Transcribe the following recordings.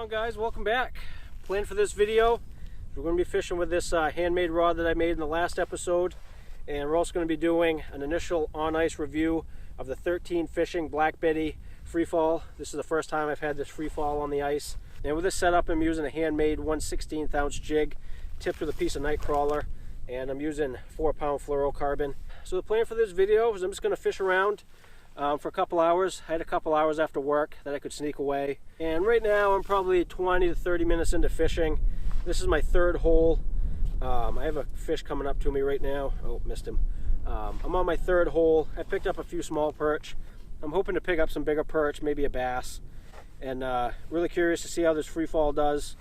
on, guys? Welcome back. Plan for this video, we're going to be fishing with this handmade rod that I made in the last episode, and we're also going to be doing an initial on ice review of the 13 fishing Black Betty FreeFall. This is the first time I've had this FreeFall on the ice, and with this setup I'm using a handmade 1/16 ounce jig tipped with a piece of night crawler, and I'm using 4-pound fluorocarbon. So the plan for this video is I'm just going to fish around for a couple hours. I had a couple hours after work that I could sneak away, and right now I'm probably 20 to 30 minutes into fishing. This is my third hole. I have a fish coming up to me right now. Oh, missed him. I'm on my third hole. I picked up a few small perch. I'm hoping to pick up some bigger perch, maybe a bass, and really curious to see how this FreeFall does.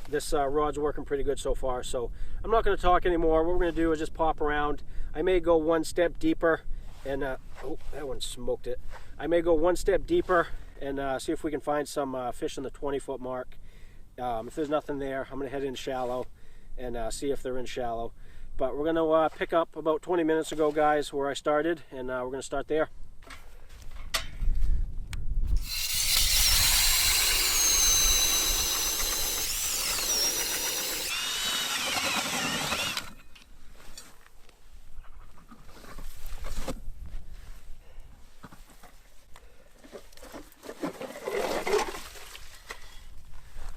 This rod's working pretty good so far, so I'm not going to talk anymore. What we're going to do is just pop around. I may go one step deeper and oh, that one smoked it. I may go one step deeper and see if we can find some fish in the 20-foot mark. If there's nothing there, I'm going to head in shallow and see if they're in shallow. But we're going to pick up about 20 minutes ago, guys, where I started, and we're going to start there.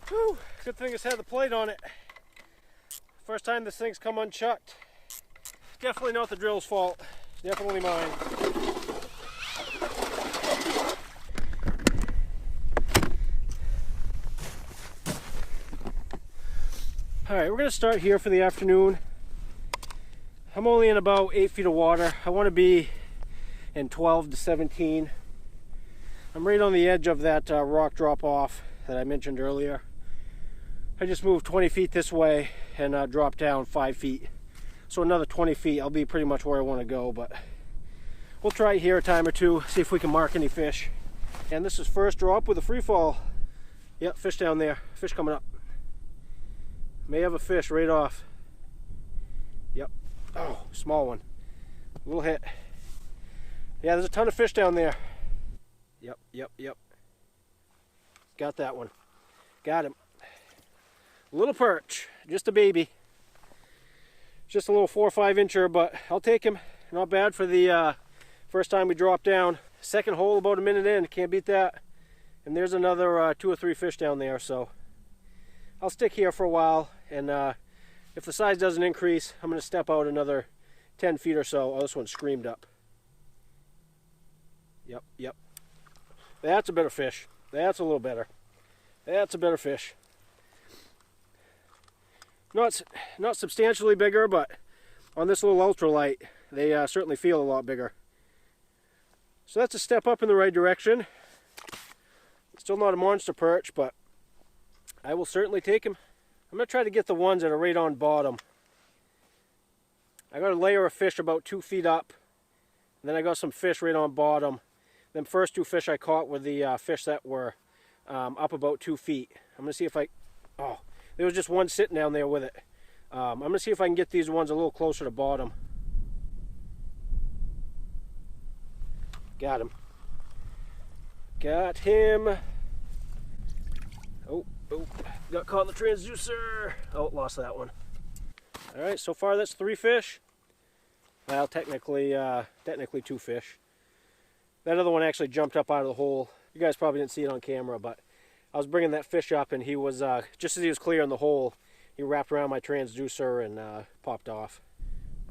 Whew, good thing it's had the plate on it. First time this thing's come unchucked. Definitely not the drill's fault. Definitely mine. Alright, we're going to start here for the afternoon. I'm only in about 8 feet of water. I want to be in 12 to 17. I'm right on the edge of that rock drop off that I mentioned earlier. I just moved 20 feet this way and dropped down 5 feet. So another 20 feet, I'll be pretty much where I want to go, but we'll try it here a time or two, see if we can mark any fish. And this is first drop with a FreeFall. Yep, fish down there, fish coming up. May have a fish right off. Yep, oh, small one, little hit. Yeah, there's a ton of fish down there. Yep. Got that one, got him. Little perch, just a baby. Just a little 4 or 5 incher, but I'll take him. Not bad for the first time we dropped down. Second hole about a minute in, can't beat that. And there's another 2 or 3 fish down there, so I'll stick here for a while, and if the size doesn't increase, I'm going to step out another 10 feet or so. Oh, this one screamed up. Yep. That's a better fish. That's a little better. That's a better fish. Not substantially bigger, but on this little ultralight, they certainly feel a lot bigger. So that's a step up in the right direction. Still not a monster perch, but I will certainly take him. I'm going to try to get the ones that are right on bottom. I got a layer of fish about 2 feet up, and then I got some fish right on bottom. Them first 2 fish I caught were the fish that were up about 2 feet. I'm going to see if oh, there was just one sitting down there with it. I'm going to see if I can get these ones a little closer to bottom. Got him. Got him. Oh, got caught in the transducer. Oh, lost that one. Alright, so far that's 3 fish. Well, technically 2 fish. That other one actually jumped up out of the hole. You guys probably didn't see it on camera, but I was bringing that fish up, and he was, just as he was clearing the hole, he wrapped around my transducer and popped off.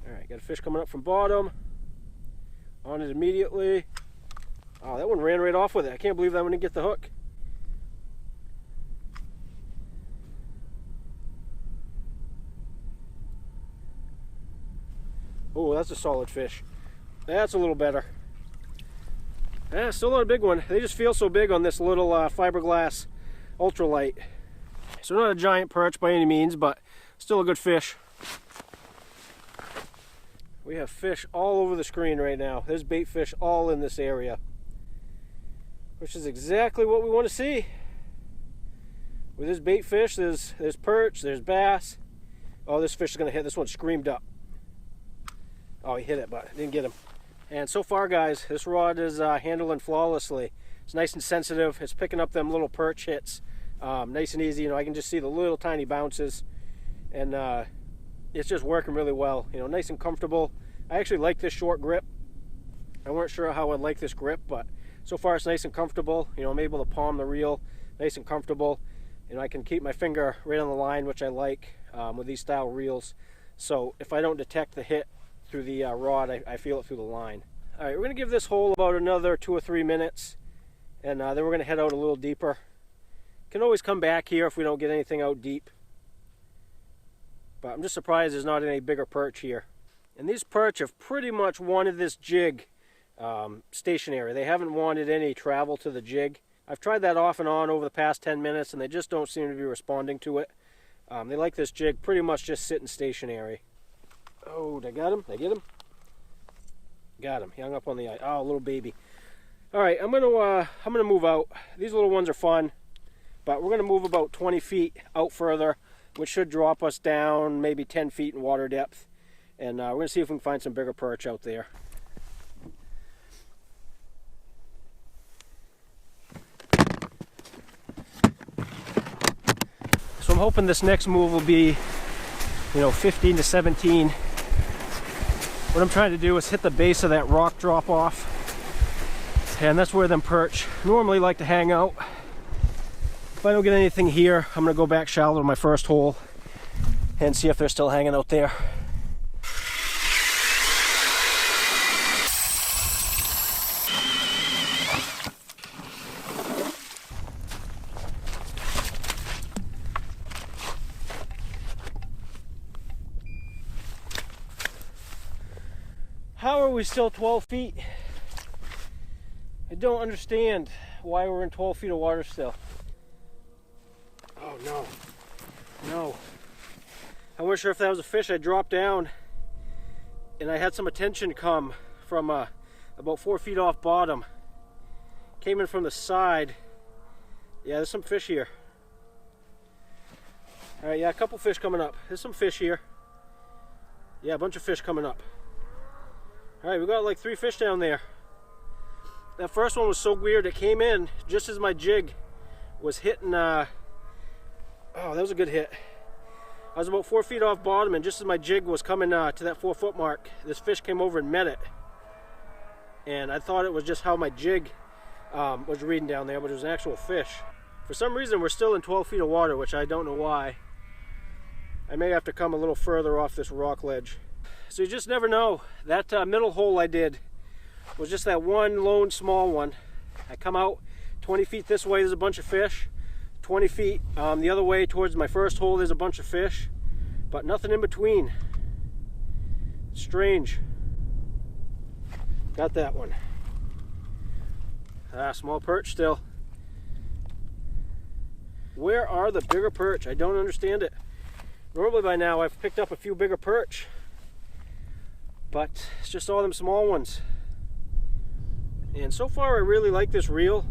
Alright, got a fish coming up from bottom. On it immediately. Oh, that one ran right off with it. I can't believe that one didn't get the hook. Oh, that's a solid fish. That's a little better. Still not a big one. They just feel so big on this little fiberglass ultralight. So not a giant perch by any means, but still a good fish. We have fish all over the screen right now. There's bait fish all in this area, which is exactly what we want to see. With this bait fish, there's perch, there's bass. Oh, this fish is going to hit. This one screamed up. Oh, he hit it, but didn't get him. And so far, guys, this rod is handling flawlessly. It's nice and sensitive. It's picking up them little perch hits Nice and easy. I can just see the little tiny bounces, and it's just working really well. Nice and comfortable. I actually like this short grip. I weren't sure how I'd like this grip, but so far it's nice and comfortable. I'm able to palm the reel nice and comfortable. I can keep my finger right on the line, which I like with these style reels. So if I don't detect the hit through the rod, I feel it through the line. All right, we're going to give this hole about another 2 or 3 minutes, and then we're going to head out a little deeper. Can always come back here if we don't get anything out deep. But I'm just surprised there's not any bigger perch here. And these perch have pretty much wanted this jig stationary. They haven't wanted any travel to the jig. I've tried that off and on over the past 10 minutes, and they just don't seem to be responding to it. They like this jig pretty much just sitting stationary. Oh, did I got him? Did I get him? Got him. He hung up on the eye. Oh, little baby. All right, I'm gonna move out. These little ones are fun, but we're gonna move about 20 feet out further, which should drop us down maybe 10 feet in water depth. And we're gonna see if we can find some bigger perch out there. So I'm hoping this next move will be, 15 to 17. What I'm trying to do is hit the base of that rock drop off, and that's where them perch normally like to hang out. If I don't get anything here, I'm gonna go back shallow to my first hole and see if they're still hanging out there. How are we still 12 feet? I don't understand why we're in 12 feet of water still. Oh no, no. I wasn't sure if that was a fish. I dropped down and I had some attention come from about 4 feet off bottom. Came in from the side. Yeah, there's some fish here. All right, yeah, a couple fish coming up. There's some fish here. Yeah, a bunch of fish coming up. All right, we got like 3 fish down there. That first one was so weird. It came in just as my jig was hitting. Oh, that was a good hit. I was about 4 feet off bottom, and just as my jig was coming to that 4 foot mark, this fish came over and met it. And I thought it was just how my jig was reading down there, but it was an actual fish. For some reason, we're still in 12 feet of water, which I don't know why. I may have to come a little further off this rock ledge. So you just never know. That middle hole I did was just that one lone small one. I come out 20 feet this way, there's a bunch of fish. 20 feet the other way towards my first hole, there's a bunch of fish. But nothing in between. Strange. Got that one. Small perch still. Where are the bigger perch? I don't understand it. Normally by now I've picked up a few bigger perch, but it's just all them small ones. And so far I really like this reel.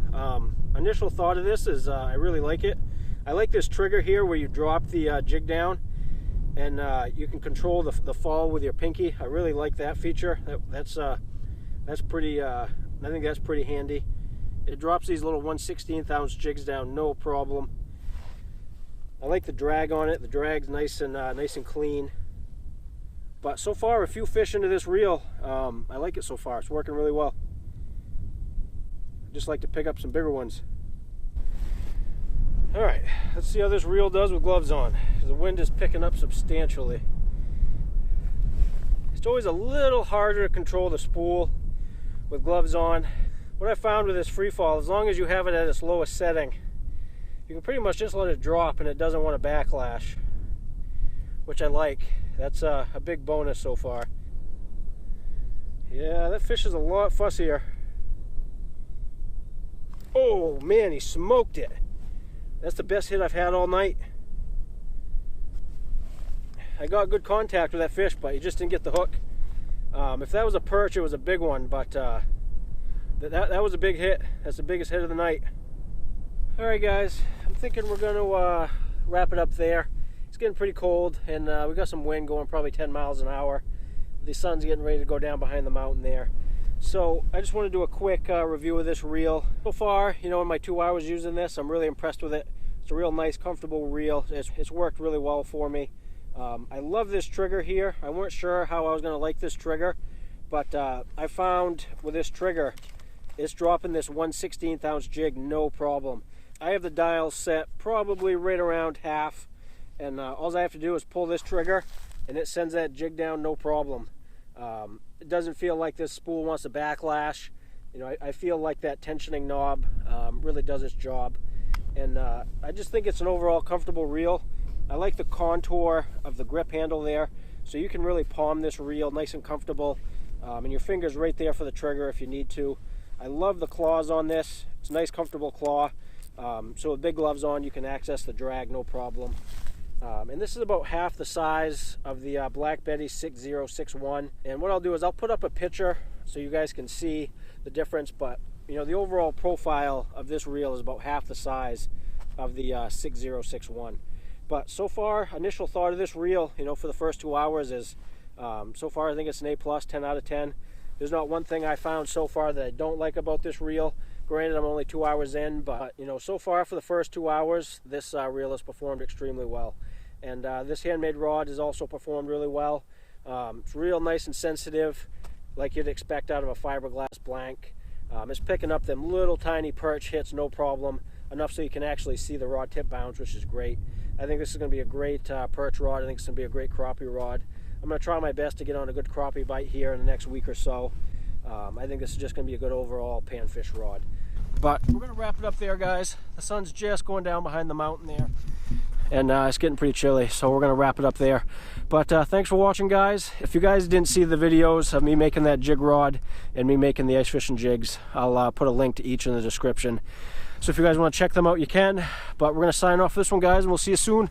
Initial thought of this is I really like it. I like this trigger here where you drop the jig down and you can control the fall with your pinky. I really like that feature. That's pretty, I think that's pretty handy. It drops these little 1/16 ounce jigs down, no problem. I like the drag on it. The drag's nice and clean. But so far, a few fish into this reel. I like it so far. It's working really well. I just like to pick up some bigger ones. All right, let's see how this reel does with gloves on. The wind is picking up substantially. It's always a little harder to control the spool with gloves on. What I found with this FreeFall, as long as you have it at its lowest setting, you can pretty much just let it drop and it doesn't want to backlash, which I like. That's a big bonus so far. Yeah, that fish is a lot fussier. Oh man, he smoked it. That's the best hit I've had all night. I got good contact with that fish, but he just didn't get the hook. If that was a perch, it was a big one, but that was a big hit. That's the biggest hit of the night. All right, guys, I'm thinking we're going to wrap it up there. It's getting pretty cold, and we got some wind going probably 10 miles an hour. The sun's getting ready to go down behind the mountain there. So I just want to do a quick review of this reel. So far, in my 2 hours using this, I'm really impressed with it. It's a real nice, comfortable reel. It's worked really well for me. I love this trigger here. I weren't sure how I was going to like this trigger, but I found with this trigger, it's dropping this 1/16 ounce jig no problem. I have the dial set probably right around half, and all I have to do is pull this trigger and it sends that jig down no problem. It doesn't feel like this spool wants to backlash. You know, I feel like that tensioning knob really does its job, and I just think it's an overall comfortable reel. I like the contour of the grip handle there, so you can really palm this reel nice and comfortable, and your finger's right there for the trigger if you need to. I love the claws on this. It's a nice comfortable claw, so with big gloves on you can access the drag no problem. And this is about half the size of the Black Betty 6061, and what I'll do is I'll put up a picture so you guys can see the difference, but you know, the overall profile of this reel is about half the size of the 6061. But so far, initial thought of this reel, you know, for the first 2 hours is, so far I think it's an A+, 10 out of 10. There's not one thing I found so far that I don't like about this reel. Granted, I'm only 2 hours in, but you know, so far for the first 2 hours, this reel has performed extremely well. And this handmade rod has also performed really well. It's real nice and sensitive, like you'd expect out of a fiberglass blank. It's picking up them little tiny perch hits no problem, enough so you can actually see the rod tip bounce, which is great. I think this is going to be a great perch rod. I think it's going to be a great crappie rod. I'm going to try my best to get on a good crappie bite here in the next week or so. I think this is just going to be a good overall panfish rod. But we're going to wrap it up there, guys. The sun's just going down behind the mountain there, and it's getting pretty chilly, so we're going to wrap it up there. But thanks for watching, guys. If you guys didn't see the videos of me making that jig rod and me making the ice fishing jigs, I'll put a link to each in the description. So if you guys want to check them out, you can. But we're going to sign off this one, guys, and we'll see you soon.